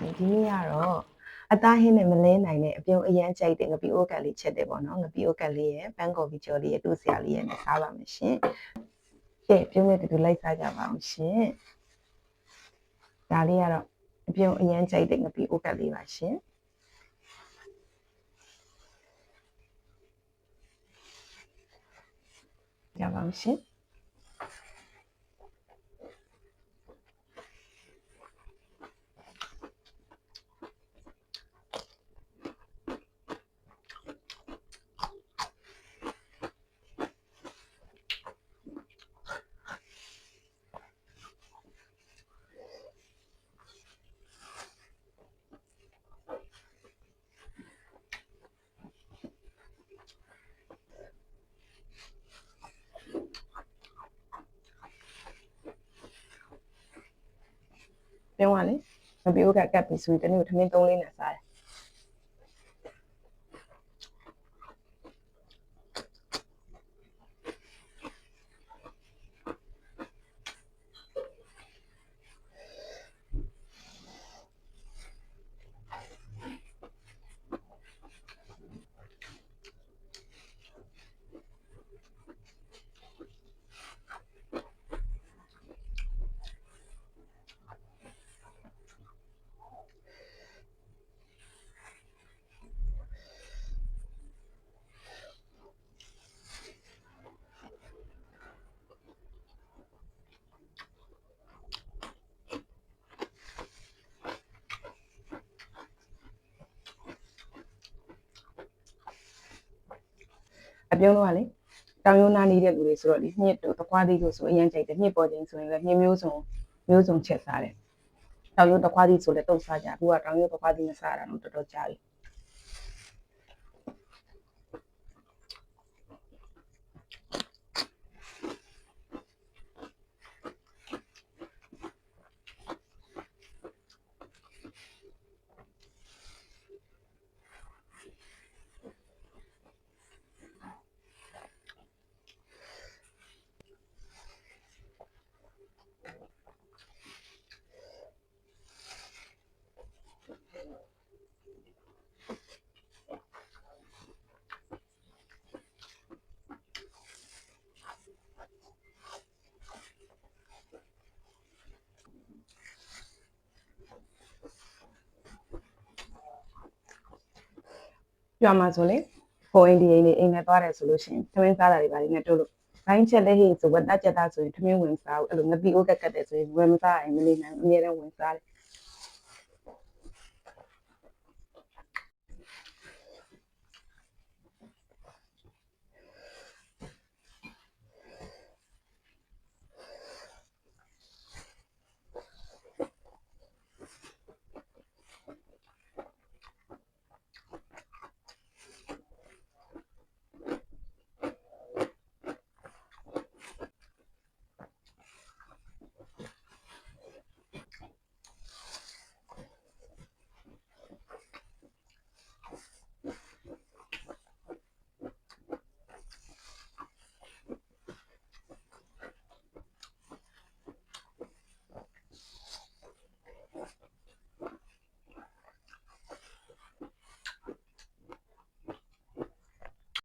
ရှင်ဒီနေ့ကတော့အသားဟင်းနဲ့မလဲနိုင်တဲ့အပြုံးအရမ်းကြိုက်တဲ့ငပိအိုးကတ်လေးချက်တယ်ပေါ့နော်ငပိအိုးကတ်လေးရဲ့ပန်းကော်ဗီကျော်လေးရဲ့တူစရာလေးရဲ့နဲ့စားပါမယ်ရှင်ကဲပြုံးနဲ့တူလိုက်စားကြပါအောင်ရှင်ဒါလေးကတော့အပြုံးအရမ်းကြိုက်တဲ့ငပိအိုးကတ်လေးပါရှင်ကြပါအောင်ရှင်ပြောရလေငပိအိုးကတ်ကတ်ပြီးဆိုရင်တနေ့ထမင်း3လေးနဲ့စားတယ်အပြုံးတော့ကလေတောင်ရိုးနားနေတဲ့လူတွေဆိုတော့လေညစ်တို့တကွားသီးတို့ဆိုအရင်ကြိုက်တယ်ညစ်ပေါ်ခြင်းဆိုရင်လည်းညစ်မျိုးစုံချက်စားတယ်တောင်ရိုးတကွားသီးဆိုလည်းတုတ်စားကြအခုကတောင်ရိုးတကွားသီးမစားတာတော့တော်တော်ကြာပြီပြောမှာဆိုလေကိုအိမ်ဒီအိမ်နေအိမ်နဲ့သွားတယ်ဆိုလို့ရှိရင်သမင်းစားတာတွေပါလိမ့်နဲ့တို့လို့ဘိုင်းချက်လက်ဟိဆိုဝတ်တက်ချက်သားဆိုရင်သမင်းဝင်စားဘူးအဲ့လိုငပိအိုးကတ်တယ်ဆိုရင်ဝယ်မစားရင်မနေနိုင်အများနဲ့ဝင်စားတယ်